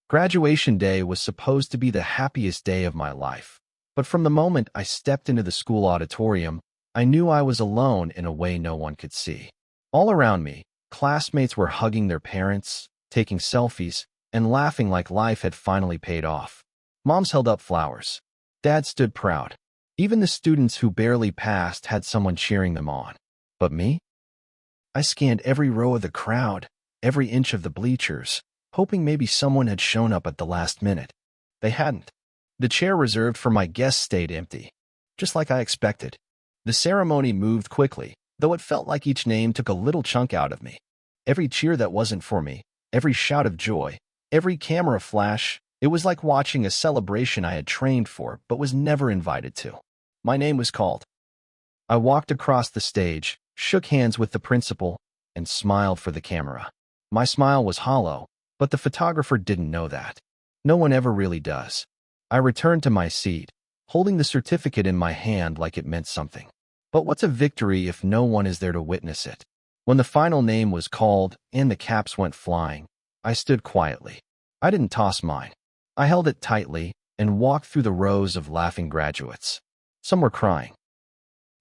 Graduation day was supposed to be the happiest day of my life. But from the moment I stepped into the school auditorium, I knew I was alone in a way no one could see. All around me, classmates were hugging their parents, taking selfies, and laughing like life had finally paid off. Moms held up flowers. Dad stood proud. Even the students who barely passed had someone cheering them on. But me? I scanned every row of the crowd, every inch of the bleachers, hoping maybe someone had shown up at the last minute. They hadn't. The chair reserved for my guests stayed empty, just like I expected. The ceremony moved quickly, though it felt like each name took a little chunk out of me. Every cheer that wasn't for me, every shout of joy, every camera flash, it was like watching a celebration I had trained for but was never invited to. My name was called. I walked across the stage, shook hands with the principal, and smiled for the camera. My smile was hollow, but the photographer didn't know that. No one ever really does. I returned to my seat, holding the certificate in my hand like it meant something. But what's a victory if no one is there to witness it? When the final name was called and the caps went flying, I stood quietly. I didn't toss mine. I held it tightly and walked through the rows of laughing graduates. Some were crying.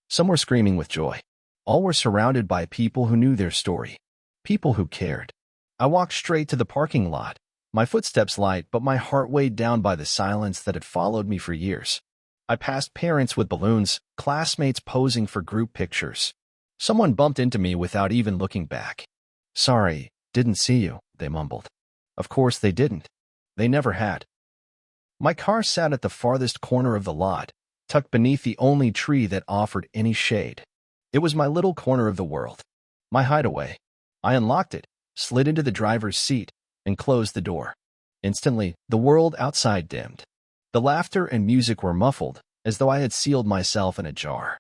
Some were screaming with joy. All were surrounded by people who knew their story, people who cared. I walked straight to the parking lot, my footsteps light but my heart weighed down by the silence that had followed me for years. I passed parents with balloons, classmates posing for group pictures. Someone bumped into me without even looking back. "Sorry, didn't see you," they mumbled. Of course they didn't. They never had. My car sat at the farthest corner of the lot, tucked beneath the only tree that offered any shade. It was my little corner of the world, my hideaway. I unlocked it, slid into the driver's seat, and closed the door. Instantly, the world outside dimmed. The laughter and music were muffled, as though I had sealed myself in a jar.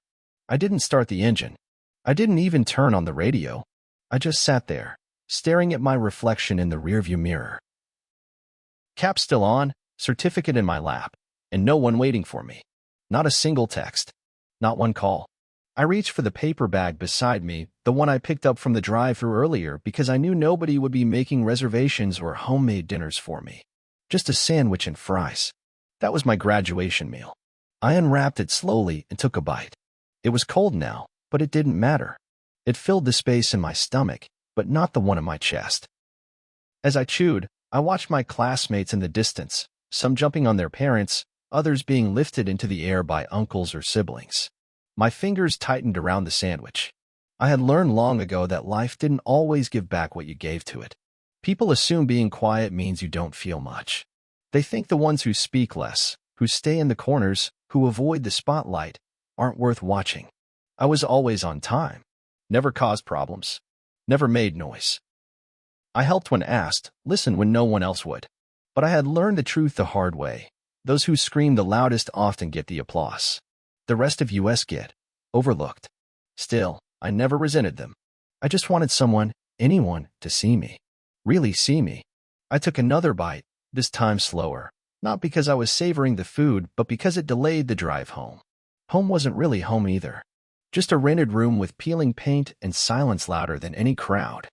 I didn't start the engine. I didn't even turn on the radio. I just sat there, staring at my reflection in the rearview mirror. Cap still on, certificate in my lap, and no one waiting for me. Not a single text. Not one call. I reached for the paper bag beside me, the one I picked up from the drive-thru earlier because I knew nobody would be making reservations or homemade dinners for me. Just a sandwich and fries. That was my graduation meal. I unwrapped it slowly and took a bite. It was cold now, but it didn't matter. It filled the space in my stomach, but not the one in my chest. As I chewed, I watched my classmates in the distance, some jumping on their parents, others being lifted into the air by uncles or siblings. My fingers tightened around the sandwich. I had learned long ago that life didn't always give back what you gave to it. People assume being quiet means you don't feel much. They think the ones who speak less, who stay in the corners, who avoid the spotlight, aren't worth watching. I was always on time. Never caused problems. Never made noise. I helped when asked, listened when no one else would. But I had learned the truth the hard way. Those who scream the loudest often get the applause. The rest of us get overlooked. Still, I never resented them. I just wanted someone, anyone, to see me. Really see me. I took another bite, this time slower. Not because I was savoring the food, but because it delayed the drive home. Home wasn't really home either. Just a rented room with peeling paint and silence louder than any crowd.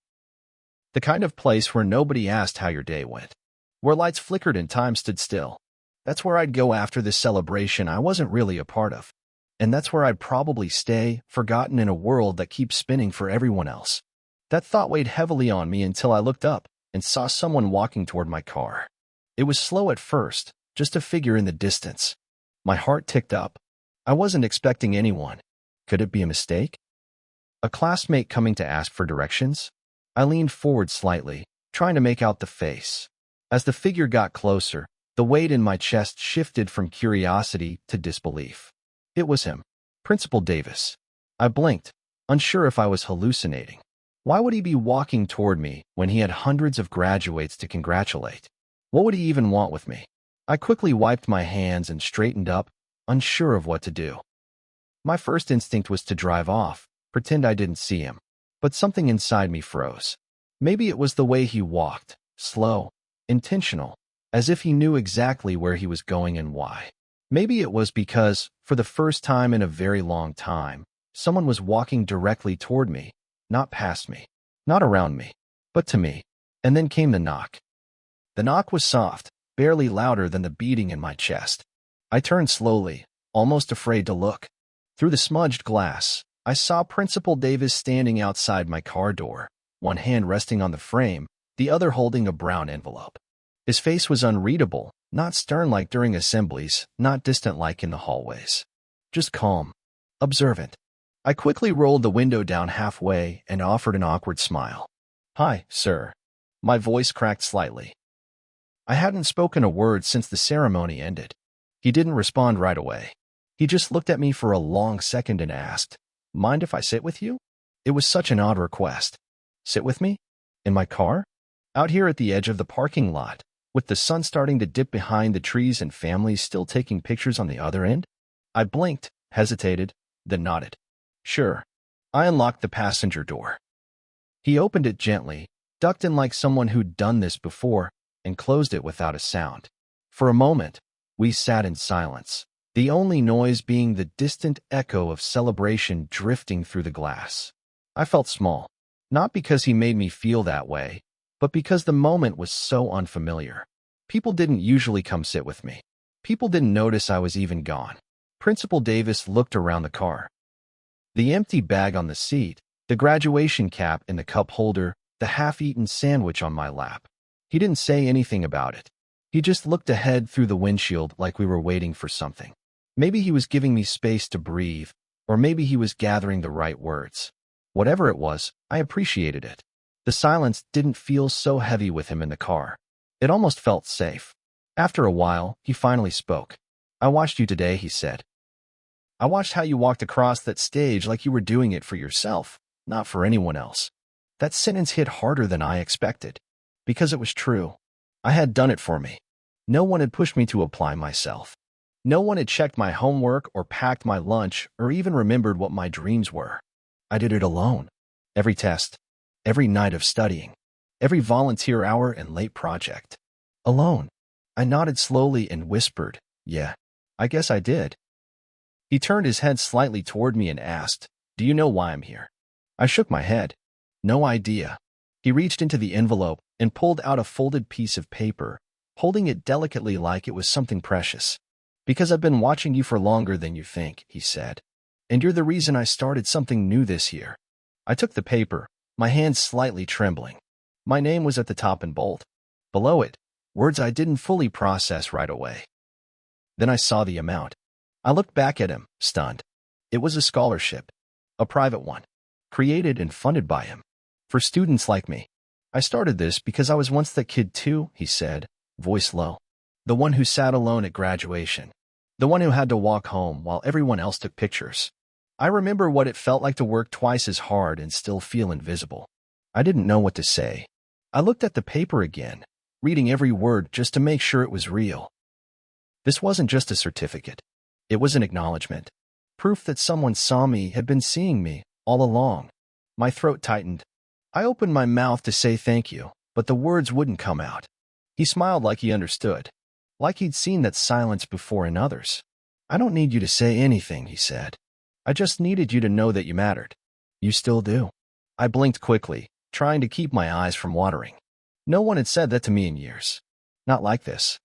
The kind of place where nobody asked how your day went. Where lights flickered and time stood still. That's where I'd go after this celebration I wasn't really a part of. And that's where I'd probably stay, forgotten in a world that keeps spinning for everyone else. That thought weighed heavily on me until I looked up and saw someone walking toward my car. It was slow at first, just a figure in the distance. My heart ticked up. I wasn't expecting anyone. Could it be a mistake? A classmate coming to ask for directions? I leaned forward slightly, trying to make out the face. As the figure got closer, the weight in my chest shifted from curiosity to disbelief. It was him, Principal Davis. I blinked, unsure if I was hallucinating. Why would he be walking toward me when he had hundreds of graduates to congratulate? What would he even want with me? I quickly wiped my hands and straightened up, unsure of what to do. My first instinct was to drive off, pretend I didn't see him. But something inside me froze. Maybe it was the way he walked, slow, intentional, as if he knew exactly where he was going and why. Maybe it was because, for the first time in a very long time, someone was walking directly toward me, not past me, not around me, but to me. And then came the knock. The knock was soft, barely louder than the beating in my chest. I turned slowly, almost afraid to look. Through the smudged glass, I saw Principal Davis standing outside my car door, one hand resting on the frame, the other holding a brown envelope. His face was unreadable, not stern like during assemblies, not distant like in the hallways. Just calm, observant. I quickly rolled the window down halfway and offered an awkward smile. "Hi, sir." My voice cracked slightly. I hadn't spoken a word since the ceremony ended. He didn't respond right away. He just looked at me for a long second and asked, "Mind if I sit with you?" It was such an odd request. Sit with me? In my car? Out here at the edge of the parking lot, with the sun starting to dip behind the trees and families still taking pictures on the other end? I blinked, hesitated, then nodded. Sure. I unlocked the passenger door. He opened it gently, ducked in like someone who'd done this before, and closed it without a sound. For a moment, we sat in silence, the only noise being the distant echo of celebration drifting through the glass. I felt small, not because he made me feel that way, but because the moment was so unfamiliar. People didn't usually come sit with me. People didn't notice I was even gone. Principal Davis looked around the car. The empty bag on the seat, the graduation cap in the cup holder, the half-eaten sandwich on my lap. He didn't say anything about it. He just looked ahead through the windshield like we were waiting for something. Maybe he was giving me space to breathe, or maybe he was gathering the right words. Whatever it was, I appreciated it. The silence didn't feel so heavy with him in the car. It almost felt safe. After a while, he finally spoke. "I watched you today," he said. "I watched how you walked across that stage like you were doing it for yourself, not for anyone else." That sentence hit harder than I expected. Because it was true. I had done it for me. No one had pushed me to apply myself. No one had checked my homework or packed my lunch or even remembered what my dreams were. I did it alone. Every test, every night of studying, every volunteer hour and late project. Alone. I nodded slowly and whispered, "Yeah, I guess I did." He turned his head slightly toward me and asked, "Do you know why I'm here?" I shook my head. No idea. He reached into the envelope and pulled out a folded piece of paper, holding it delicately like it was something precious. "Because I've been watching you for longer than you think," he said. "And you're the reason I started something new this year." I took the paper, my hands slightly trembling. My name was at the top in bold. Below it, words I didn't fully process right away. Then I saw the amount. I looked back at him, stunned. It was a scholarship, a private one, created and funded by him. For students like me. "I started this because I was once that kid too," he said, voice low. "The one who sat alone at graduation. The one who had to walk home while everyone else took pictures. I remember what it felt like to work twice as hard and still feel invisible." I didn't know what to say. I looked at the paper again, reading every word just to make sure it was real. This wasn't just a certificate. It was an acknowledgement. Proof that someone saw me, had been seeing me, all along. My throat tightened. I opened my mouth to say thank you, but the words wouldn't come out. He smiled like he understood, like he'd seen that silence before in others. "I don't need you to say anything," he said. "I just needed you to know that you mattered. You still do." I blinked quickly, trying to keep my eyes from watering. No one had said that to me in years. Not like this.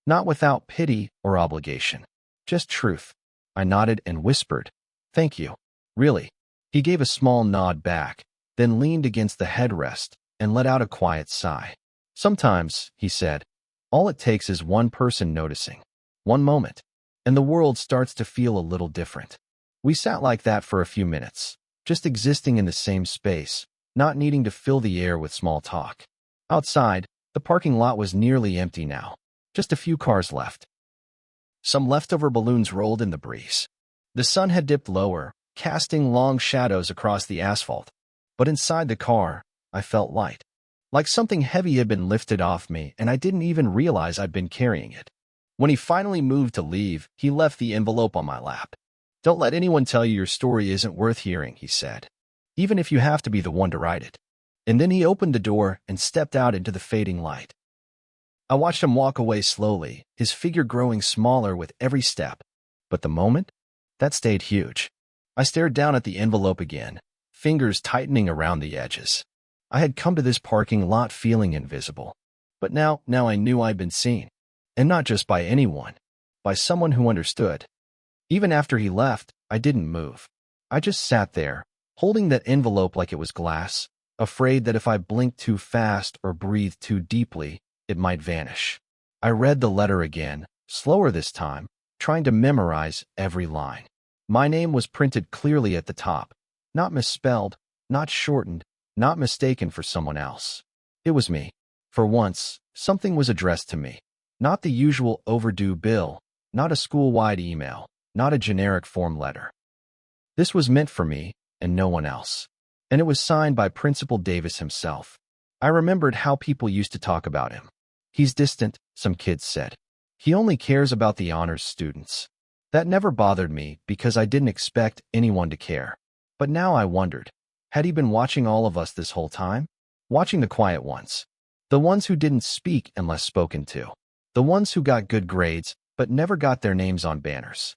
Not without pity or obligation. Just truth. I nodded and whispered, "Thank you. Really." He gave a small nod back, then leaned against the headrest and let out a quiet sigh. "Sometimes," he said, "all it takes is one person noticing. One moment. And the world starts to feel a little different." We sat like that for a few minutes, just existing in the same space, not needing to fill the air with small talk. Outside, the parking lot was nearly empty now. Just a few cars left. Some leftover balloons rolled in the breeze. The sun had dipped lower, casting long shadows across the asphalt. But inside the car, I felt light. Like something heavy had been lifted off me, and I didn't even realize I'd been carrying it. When he finally moved to leave, he left the envelope on my lap. "Don't let anyone tell you your story isn't worth hearing," he said. "Even if you have to be the one to write it." And then he opened the door and stepped out into the fading light. I watched him walk away slowly, his figure growing smaller with every step. But the moment? That stayed huge. I stared down at the envelope again, fingers tightening around the edges. I had come to this parking lot feeling invisible. But now I knew I'd been seen. And not just by anyone, by someone who understood. Even after he left, I didn't move. I just sat there, holding that envelope like it was glass, afraid that if I blinked too fast or breathed too deeply, it might vanish. I read the letter again, slower this time, trying to memorize every line. My name was printed clearly at the top, not misspelled, not shortened, not mistaken for someone else. It was me. For once, something was addressed to me. Not the usual overdue bill, not a school-wide email, not a generic form letter. This was meant for me and no one else. And it was signed by Principal Davis himself. I remembered how people used to talk about him. He's distant, some kids said. He only cares about the honors students. That never bothered me because I didn't expect anyone to care. But now I wondered, had he been watching all of us this whole time? Watching the quiet ones. The ones who didn't speak unless spoken to. The ones who got good grades but never got their names on banners.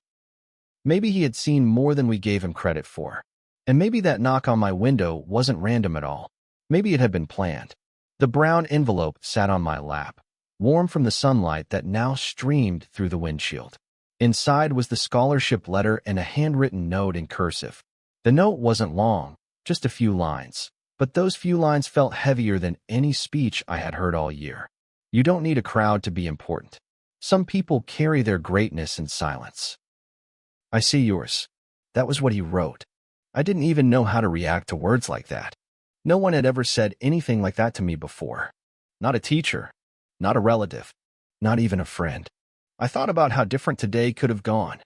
Maybe he had seen more than we gave him credit for. And maybe that knock on my window wasn't random at all. Maybe it had been planned. The brown envelope sat on my lap, warm from the sunlight that now streamed through the windshield. Inside was the scholarship letter and a handwritten note in cursive. The note wasn't long, just a few lines. But those few lines felt heavier than any speech I had heard all year. You don't need a crowd to be important. Some people carry their greatness in silence. I see yours. That was what he wrote. I didn't even know how to react to words like that. No one had ever said anything like that to me before. Not a teacher, not a relative, not even a friend. I thought about how different today could have gone.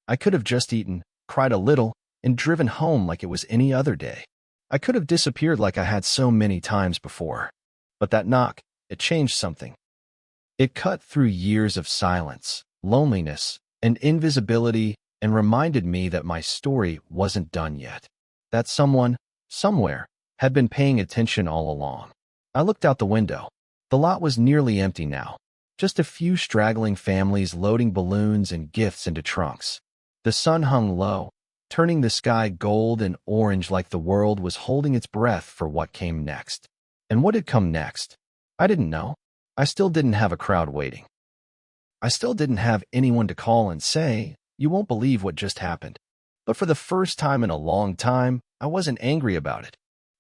I could have just eaten, cried a little, and driven home like it was any other day. I could have disappeared like I had so many times before. But that knock, it changed something. It cut through years of silence, loneliness, and invisibility and reminded me that my story wasn't done yet. That someone, somewhere, had been paying attention all along. I looked out the window. The lot was nearly empty now. Just a few straggling families loading balloons and gifts into trunks. The sun hung low, turning the sky gold and orange like the world was holding its breath for what came next. And what had come next? I didn't know. I still didn't have a crowd waiting. I still didn't have anyone to call and say, "You won't believe what just happened." But for the first time in a long time, I wasn't angry about it.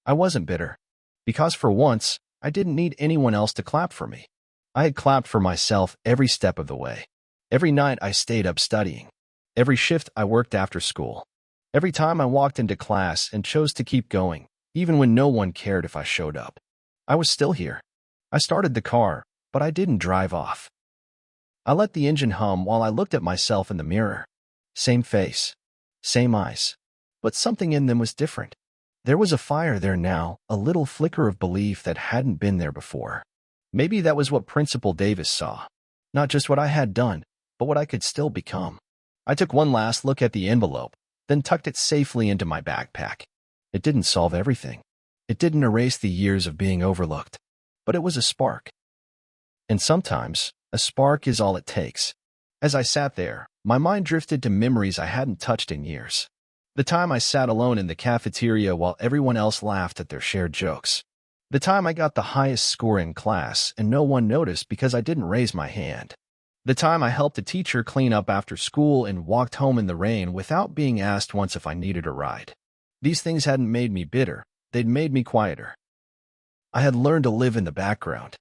I wasn't bitter. Because for once, I didn't need anyone else to clap for me. I had clapped for myself every step of the way. Every night I stayed up studying. Every shift I worked after school. Every time I walked into class and chose to keep going, even when no one cared if I showed up. I was still here. I started the car, but I didn't drive off. I let the engine hum while I looked at myself in the mirror. Same face, same eyes, but something in them was different. There was a fire there now, a little flicker of belief that hadn't been there before. Maybe that was what Principal Davis saw. Not just what I had done, but what I could still become. I took one last look at the envelope, then tucked it safely into my backpack. It didn't solve everything. It didn't erase the years of being overlooked, but it was a spark. And sometimes, a spark is all it takes. As I sat there, my mind drifted to memories I hadn't touched in years. The time I sat alone in the cafeteria while everyone else laughed at their shared jokes. The time I got the highest score in class and no one noticed because I didn't raise my hand. The time I helped a teacher clean up after school and walked home in the rain without being asked once if I needed a ride. These things hadn't made me bitter. They'd made me quieter. I had learned to live in the background.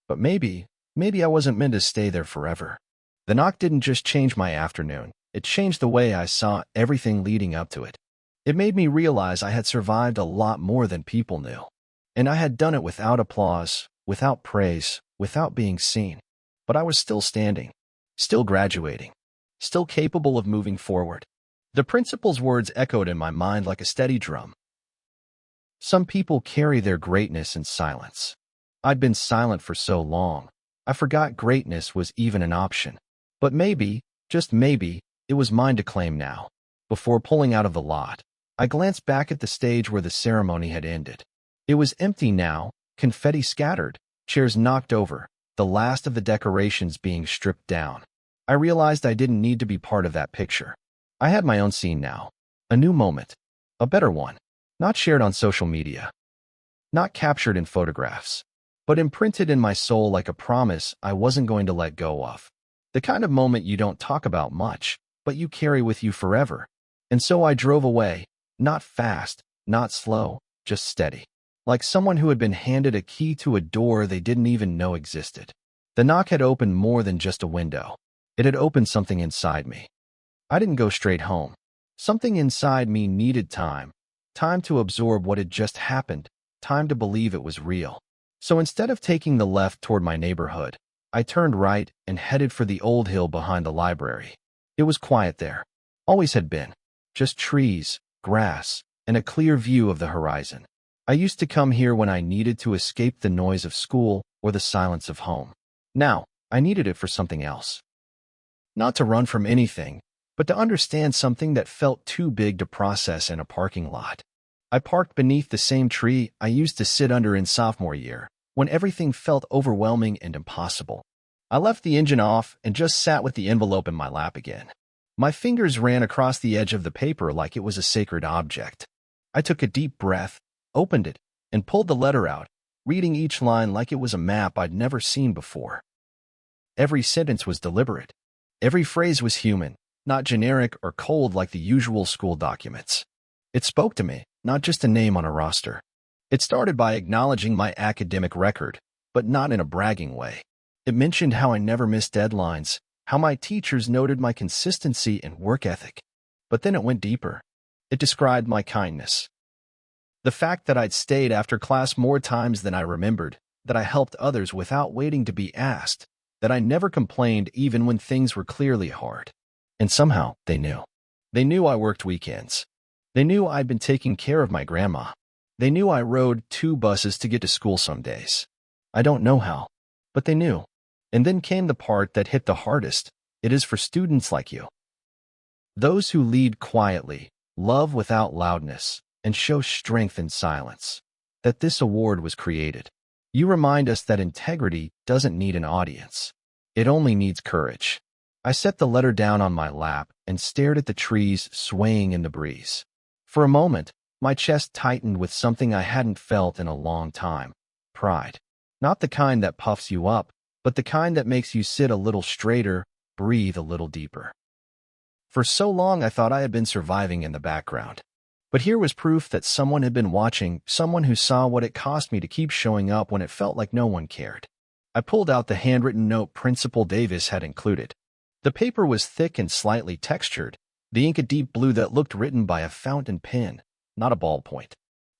But maybe I wasn't meant to stay there forever. The knock didn't just change my afternoon. It changed the way I saw everything leading up to it. It made me realize I had survived a lot more than people knew. And I had done it without applause, without praise, without being seen. But I was still standing, still graduating, still capable of moving forward. The principal's words echoed in my mind like a steady drum. Some people carry their greatness in silence. I'd been silent for so long, I forgot greatness was even an option. But maybe, just maybe, it was mine to claim now. Before pulling out of the lot, I glanced back at the stage where the ceremony had ended. It was empty now, confetti scattered, chairs knocked over, the last of the decorations being stripped down. I realized I didn't need to be part of that picture. I had my own scene now. A new moment. A better one. Not shared on social media. Not captured in photographs. but imprinted in my soul like a promise I wasn't going to let go of. The kind of moment you don't talk about much, but you carry with you forever. And so I drove away, not fast, not slow, just steady. Like someone who had been handed a key to a door they didn't even know existed. The knock had opened more than just a window. It had opened something inside me. I didn't go straight home. Something inside me needed time. Time to absorb what had just happened. Time to believe it was real. So instead of taking the left toward my neighborhood, I turned right and headed for the old hill behind the library. It was quiet there. Always had been. Just trees, grass, and a clear view of the horizon. I used to come here when I needed to escape the noise of school or the silence of home. Now, I needed it for something else. Not to run from anything, but to understand something that felt too big to process in a parking lot. I parked beneath the same tree I used to sit under in sophomore year, when everything felt overwhelming and impossible. I left the engine off and just sat with the envelope in my lap again. My fingers ran across the edge of the paper like it was a sacred object. I took a deep breath, opened it, and pulled the letter out, reading each line like it was a map I'd never seen before. Every sentence was deliberate. Every phrase was human, not generic or cold like the usual school documents. It spoke to me, not just a name on a roster. It started by acknowledging my academic record, but not in a bragging way. It mentioned how I never missed deadlines, how my teachers noted my consistency and work ethic. But then it went deeper. It described my kindness. The fact that I'd stayed after class more times than I remembered, that I helped others without waiting to be asked, that I never complained even when things were clearly hard. And somehow, they knew. They knew I worked weekends. They knew I'd been taking care of my grandma. They knew I rode 2 buses to get to school some days. I don't know how, but they knew. And then came the part that hit the hardest. It is for students like you. Those who lead quietly, love without loudness, and show strength in silence. That this award was created. You remind us that integrity doesn't need an audience. It only needs courage. I set the letter down on my lap and stared at the trees swaying in the breeze. For a moment, my chest tightened with something I hadn't felt in a long time. Pride. Not the kind that puffs you up, but the kind that makes you sit a little straighter, breathe a little deeper. For so long I thought I had been surviving in the background. But here was proof that someone had been watching, someone who saw what it cost me to keep showing up when it felt like no one cared. I pulled out the handwritten note Principal Davis had included. The paper was thick and slightly textured, the ink a deep blue that looked written by a fountain pen, not a ballpoint.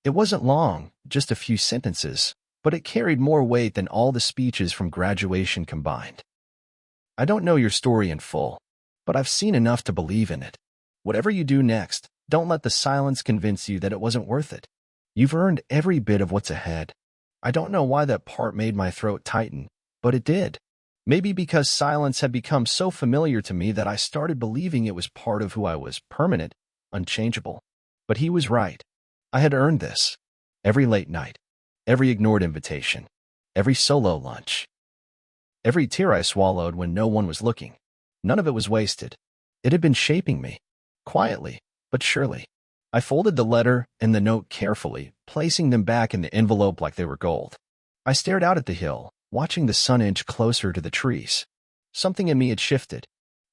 It wasn't long, just a few sentences, but it carried more weight than all the speeches from graduation combined. I don't know your story in full, but I've seen enough to believe in it. Whatever you do next, don't let the silence convince you that it wasn't worth it. You've earned every bit of what's ahead. I don't know why that part made my throat tighten, but it did. Maybe because silence had become so familiar to me that I started believing it was part of who I was, permanent, unchangeable. But he was right. I had earned this. Every late night, every ignored invitation, every solo lunch, every tear I swallowed when no one was looking. None of it was wasted. It had been shaping me, quietly, but surely. I folded the letter and the note carefully, placing them back in the envelope like they were gold. I stared out at the hill, watching the sun inch closer to the trees. Something in me had shifted.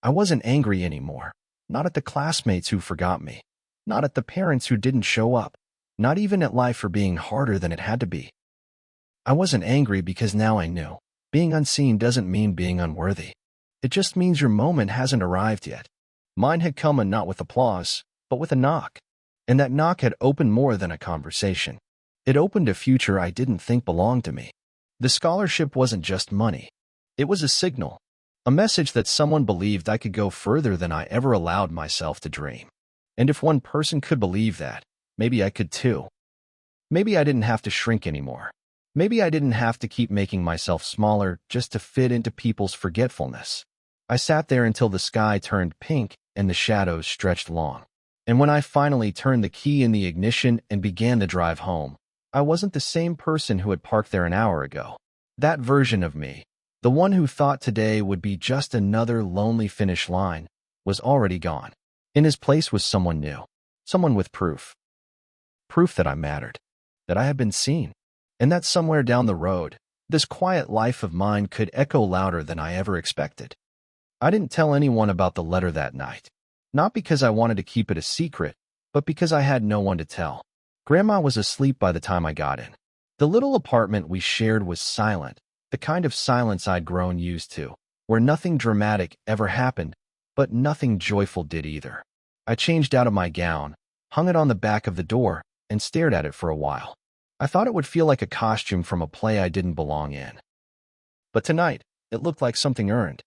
I wasn't angry anymore. Not at the classmates who forgot me. Not at the parents who didn't show up. Not even at life for being harder than it had to be. I wasn't angry because now I knew. Being unseen doesn't mean being unworthy. It just means your moment hasn't arrived yet. Mine had come and not with applause, but with a knock. And that knock had opened more than a conversation. It opened a future I didn't think belonged to me. The scholarship wasn't just money. It was a signal. A message that someone believed I could go further than I ever allowed myself to dream. And if one person could believe that, maybe I could too. Maybe I didn't have to shrink anymore. Maybe I didn't have to keep making myself smaller just to fit into people's forgetfulness. I sat there until the sky turned pink and the shadows stretched long. And when I finally turned the key in the ignition and began the drive home, I wasn't the same person who had parked there an hour ago. That version of me, the one who thought today would be just another lonely finish line, was already gone. In his place was someone new, someone with proof. Proof that I mattered, that I had been seen, and that somewhere down the road, This quiet life of mine could echo louder than I ever expected. I didn't tell anyone about the letter that night. Not because I wanted to keep it a secret, but because I had no one to tell. Grandma was asleep by the time I got in. The little apartment we shared was silent, the kind of silence I'd grown used to, where nothing dramatic ever happened, but nothing joyful did either. I changed out of my gown, hung it on the back of the door, and stared at it for a while. I thought it would feel like a costume from a play I didn't belong in. But tonight, it looked like something earned.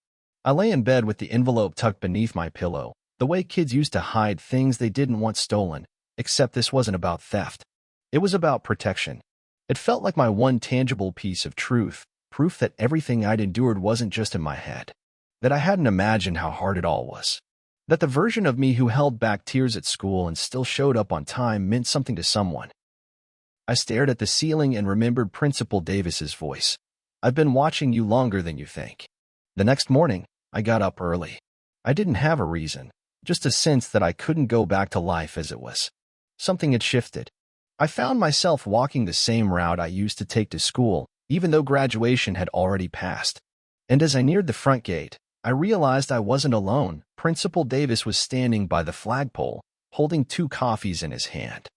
I lay in bed with the envelope tucked beneath my pillow, the way kids used to hide things they didn't want stolen, except this wasn't about theft. It was about protection. It felt like my one tangible piece of truth, proof that everything I'd endured wasn't just in my head, that I hadn't imagined how hard it all was, that the version of me who held back tears at school and still showed up on time meant something to someone. I stared at the ceiling and remembered Principal Davis's voice. "I've been watching you longer than you think." The next morning, I got up early. I didn't have a reason, just a sense that I couldn't go back to life as it was. Something had shifted. I found myself walking the same route I used to take to school, even though graduation had already passed. And as I neared the front gate, I realized I wasn't alone. Principal Davis was standing by the flagpole, holding 2 coffees in his hand.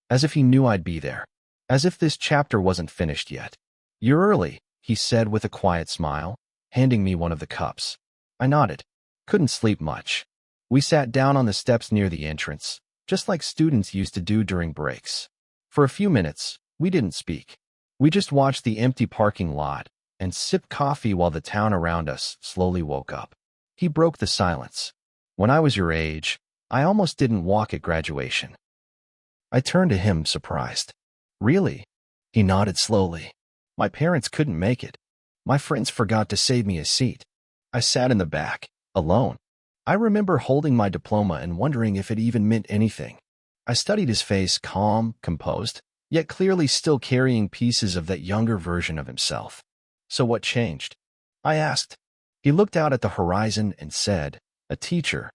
As if he knew I'd be there. As if this chapter wasn't finished yet. "You're early," he said with a quiet smile, handing me one of the cups. I nodded. Couldn't sleep much. We sat down on the steps near the entrance, just like students used to do during breaks. For a few minutes, we didn't speak. We just watched the empty parking lot and sipped coffee while the town around us slowly woke up. He broke the silence. "When I was your age, I almost didn't walk at graduation." I turned to him, surprised. "Really?" He nodded slowly. "My parents couldn't make it. My friends forgot to save me a seat. I sat in the back, alone. I remember holding my diploma and wondering if it even meant anything." I studied his face, calm, composed, yet clearly still carrying pieces of that younger version of himself. "So what changed?" I asked. He looked out at the horizon and said, "A teacher.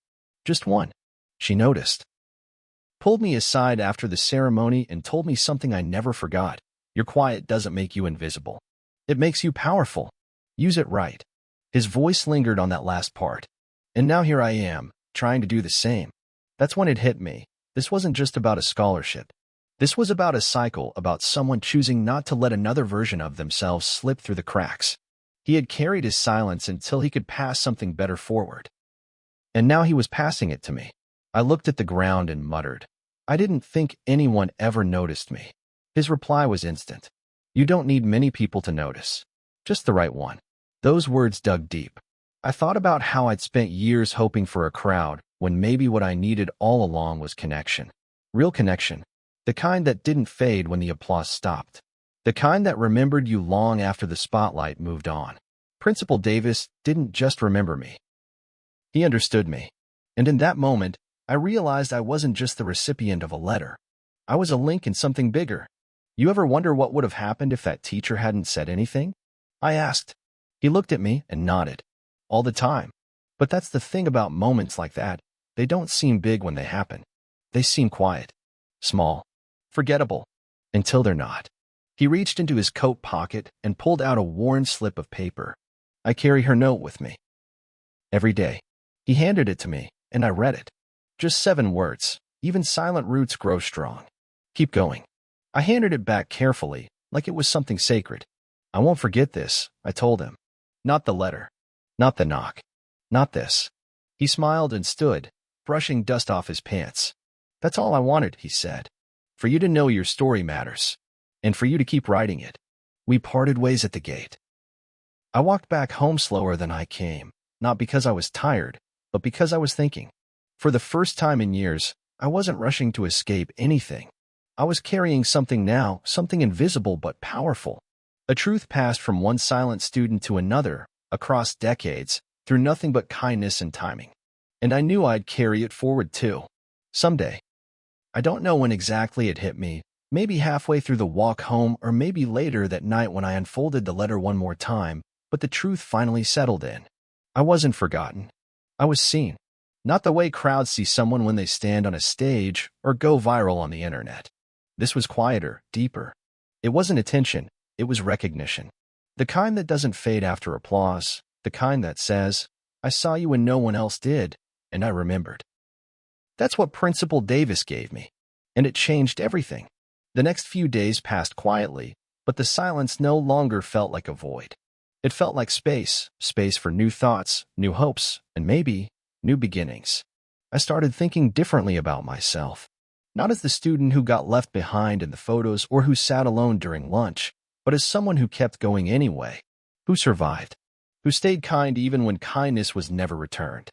Just one." She noticed. Pulled me aside after the ceremony and told me something I never forgot. "Your quiet doesn't make you invisible. It makes you powerful. Use it right." His voice lingered on that last part. And now here I am, trying to do the same. That's when it hit me. This wasn't just about a scholarship. This was about a cycle, about someone choosing not to let another version of themselves slip through the cracks. He had carried his silence until he could pass something better forward. And now he was passing it to me. I looked at the ground and muttered, "I didn't think anyone ever noticed me." His reply was instant. "You don't need many people to notice. Just the right one." Those words dug deep. I thought about how I'd spent years hoping for a crowd, when maybe what I needed all along was connection. Real connection. The kind that didn't fade when the applause stopped. The kind that remembered you long after the spotlight moved on. Principal Davis didn't just remember me. He understood me. And in that moment, I realized I wasn't just the recipient of a letter. I was a link in something bigger. "You ever wonder what would have happened if that teacher hadn't said anything?" I asked. He looked at me and nodded. "All the time. But that's the thing about moments like that. They don't seem big when they happen. They seem quiet, small, forgettable, until they're not." He reached into his coat pocket and pulled out a worn slip of paper. "I carry her note with me. Every day." He handed it to me, and I read it. Just 7 words. "Even silent roots grow strong. Keep going." I handed it back carefully, like it was something sacred. "I won't forget this," I told him. "Not the letter. Not the knock. Not this." He smiled and stood, brushing dust off his pants. "That's all I wanted," he said. "For you to know your story matters. And for you to keep writing it." We parted ways at the gate. I walked back home slower than I came, not because I was tired, but because I was thinking. For the first time in years, I wasn't rushing to escape anything. I was carrying something now, something invisible but powerful. A truth passed from one silent student to another, across decades, through nothing but kindness and timing. And I knew I'd carry it forward too. Someday. I don't know when exactly it hit me, maybe halfway through the walk home or maybe later that night when I unfolded the letter one more time, but the truth finally settled in. I wasn't forgotten. I was seen. Not the way crowds see someone when they stand on a stage or go viral on the internet. This was quieter, deeper. It wasn't attention, it was recognition. The kind that doesn't fade after applause, the kind that says, "I saw you when no one else did, and I remembered." That's what Principal Davis gave me, and it changed everything. The next few days passed quietly, but the silence no longer felt like a void. It felt like space for new thoughts, new hopes, and maybe new beginnings. I started thinking differently about myself, not as the student who got left behind in the photos or who sat alone during lunch, but as someone who kept going anyway, who survived, who stayed kind even when kindness was never returned.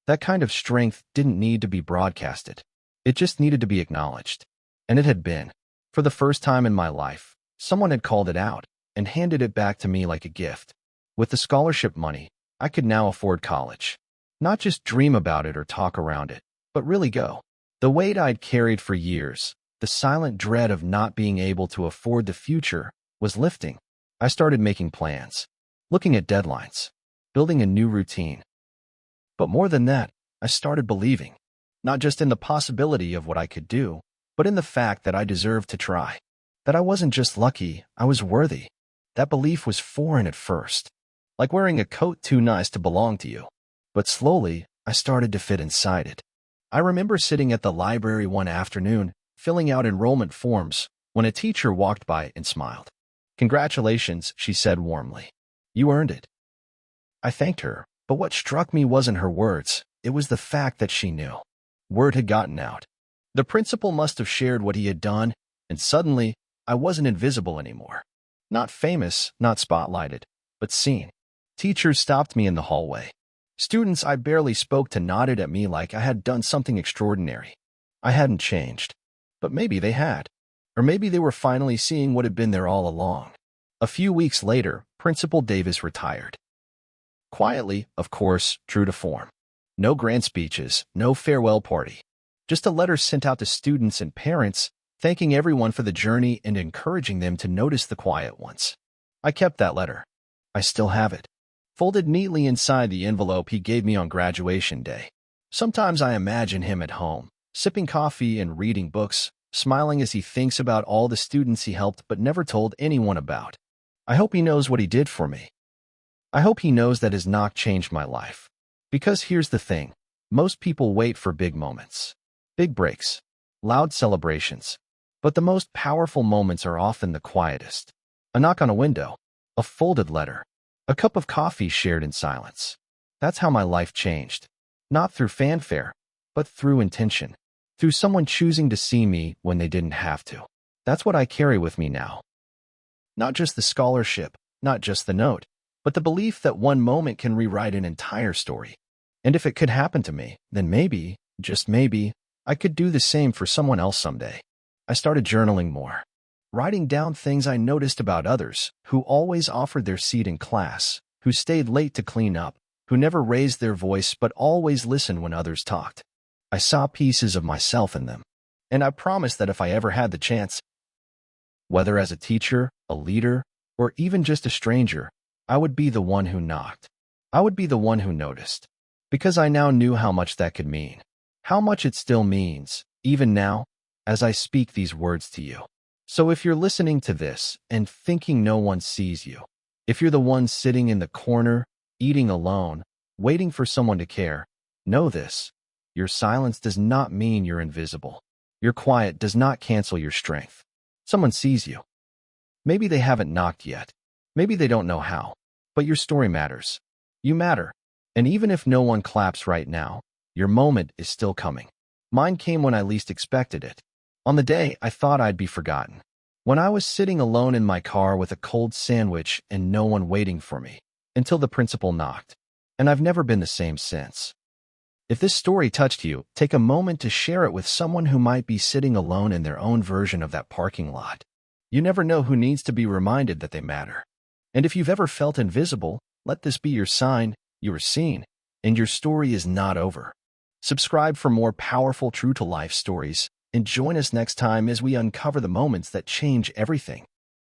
That kind of strength didn't need to be broadcasted. It just needed to be acknowledged. And it had been. For the first time in my life, someone had called it out and handed it back to me like a gift. With the scholarship money, I could now afford college. Not just dream about it or talk around it, but really go. The weight I'd carried for years, the silent dread of not being able to afford the future, was lifting. I started making plans, looking at deadlines, building a new routine. But more than that, I started believing, not just in the possibility of what I could do, but in the fact that I deserved to try. That I wasn't just lucky, I was worthy. That belief was foreign at first, like wearing a coat too nice to belong to you. But slowly, I started to fit inside it. I remember sitting at the library one afternoon, filling out enrollment forms, when a teacher walked by and smiled. "Congratulations," she said warmly. "You earned it." I thanked her, but what struck me wasn't her words, it was the fact that she knew. Word had gotten out. The principal must have shared what he had done, and suddenly, I wasn't invisible anymore. Not famous, not spotlighted, but seen. Teachers stopped me in the hallway. Students I barely spoke to nodded at me like I had done something extraordinary. I hadn't changed. But maybe they had. Or maybe they were finally seeing what had been there all along. A few weeks later, Principal Davis retired. Quietly, of course, true to form. No grand speeches, no farewell party. Just a letter sent out to students and parents, thanking everyone for the journey and encouraging them to notice the quiet ones. I kept that letter. I still have it, folded neatly inside the envelope he gave me on graduation day. Sometimes I imagine him at home, sipping coffee and reading books, smiling as he thinks about all the students he helped but never told anyone about. I hope he knows what he did for me. I hope he knows that his knock changed my life. Because here's the thing, most people wait for big moments, big breaks, loud celebrations. But the most powerful moments are often the quietest. A knock on a window, a folded letter, a cup of coffee shared in silence. That's how my life changed. Not through fanfare, but through intention. Through someone choosing to see me when they didn't have to. That's what I carry with me now. Not just the scholarship, not just the note, but the belief that one moment can rewrite an entire story. And if it could happen to me, then maybe, just maybe, I could do the same for someone else someday. I started journaling more, writing down things I noticed about others who always offered their seat in class, who stayed late to clean up, who never raised their voice but always listened when others talked. I saw pieces of myself in them, and I promised that if I ever had the chance, whether as a teacher, a leader, or even just a stranger, I would be the one who knocked. I would be the one who noticed, because I now knew how much that could mean, how much it still means, even now, as I speak these words to you. So if you're listening to this and thinking no one sees you, if you're the one sitting in the corner, eating alone, waiting for someone to care, know this. Your silence does not mean you're invisible. Your quiet does not cancel your strength. Someone sees you. Maybe they haven't knocked yet. Maybe they don't know how. But your story matters. You matter. And even if no one claps right now, your moment is still coming. Mine came when I least expected it. On the day I thought I'd be forgotten. When I was sitting alone in my car with a cold sandwich and no one waiting for me, until the principal knocked. And I've never been the same since. If this story touched you, take a moment to share it with someone who might be sitting alone in their own version of that parking lot. You never know who needs to be reminded that they matter. And if you've ever felt invisible, let this be your sign you are seen, and your story is not over. Subscribe for more powerful true-to-life stories, and join us next time as we uncover the moments that change everything.